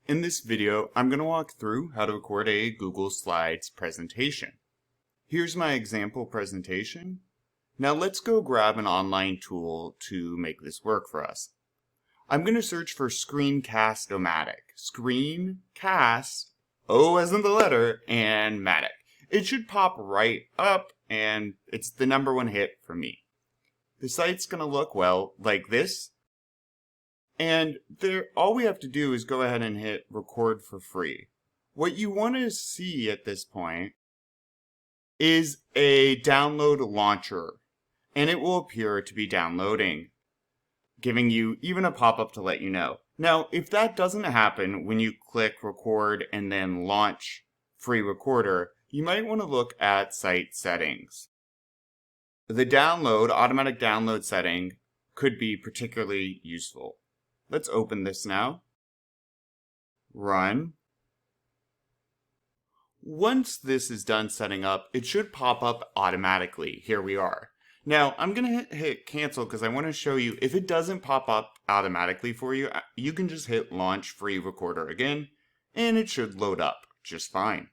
In this video, I'm going to walk through how to record a Google Slides presentation. Here's my example presentation. Now let's go grab an online tool to make this work for us. I'm going to search for ScreencastOMatic. Screencast, O as in the letter, and Matic. It should pop right up, and it's the #1 hit for me. The site's going to look, well, like this. And all we have to do is go ahead and hit record for free. What you want to see at this point is a download launcher, and it will appear to be downloading, giving you even a pop-up to let you know. Now, if that doesn't happen when you click record and then launch free recorder, you might want to look at site settings. The automatic download setting could be particularly useful. Let's open this now. Run. Once this is done setting up, it should pop up automatically. Here we are. Now, I'm going to hit cancel because I want to show you if it doesn't pop up automatically for you, you can just hit launch free recorder again, and it should load up just fine.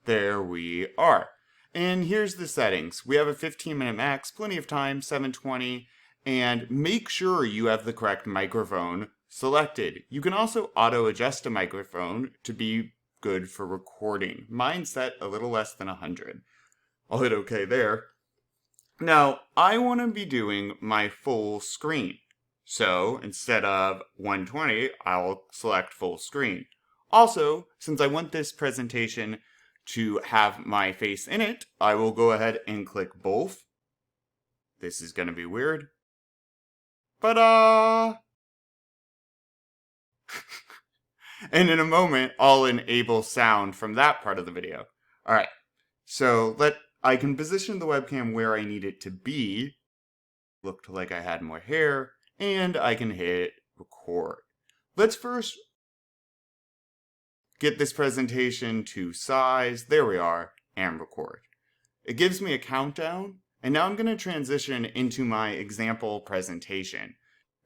There we are. And here's the settings. We have a 15-minute max, plenty of time, 720. And make sure you have the correct microphone selected. You can also auto-adjust a microphone to be good for recording. Mine's set a little less than 100. I'll hit OK there. Now, I want to be doing my full screen. So, instead of 120, I'll select full screen. Also, since I want this presentation to have my face in it, I will go ahead and click both. This is going to be weird. Ta-da! And in a moment, I'll enable sound from that part of the video. Alright, so I can position the webcam where I need it to be. Looked like I had more hair, and I can hit record. Let's first get this presentation to size, there we are, and record. It gives me a countdown. And now I'm going to transition into my example presentation.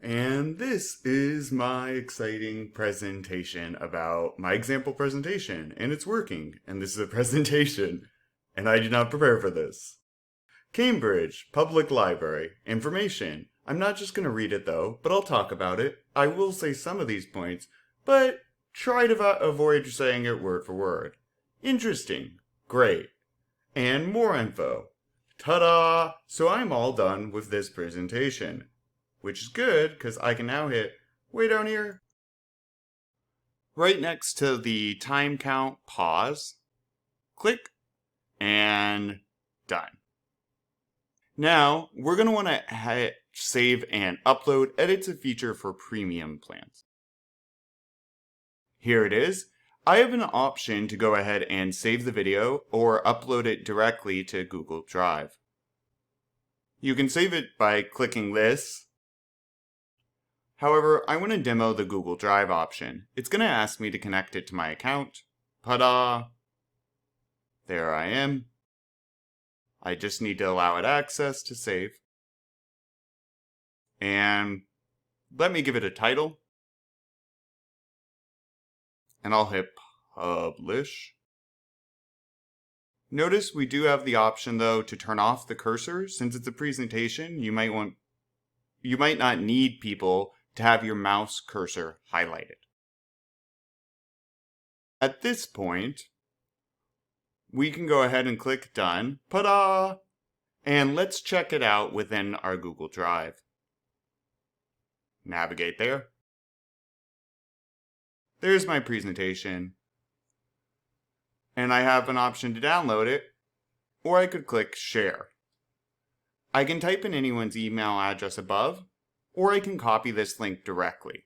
And this is my exciting presentation about my example presentation. And it's working. And this is a presentation. And I did not prepare for this. Cambridge Public Library. Information. I'm not just going to read it though, but I'll talk about it. I will say some of these points, but try to avoid saying it word for word. Interesting. Great. And more info. Ta-da! So I'm all done with this presentation, which is good because I can now hit way down here. Right next to the time count, pause, click, and done. Now, we're going to want to hit save and upload. Edit's a feature for premium plans. Here it is. I have an option to go ahead and save the video or upload it directly to Google Drive. You can save it by clicking this. However, I want to demo the Google Drive option. It's going to ask me to connect it to my account. Ta-da! There I am. I just need to allow it access to save. And let me give it a title. And I'll hit publish. Notice we do have the option though to turn off the cursor. Since it's a presentation, you might not need people to have your mouse cursor highlighted. At this point, we can go ahead and click done. Ta-da! And let's check it out within our Google Drive. Navigate there. There's my presentation. And I have an option to download it, or I could click share. I can type in anyone's email address above, or I can copy this link directly.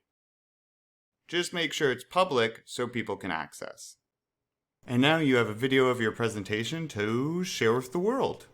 Just make sure it's public so people can access. And now you have a video of your presentation to share with the world.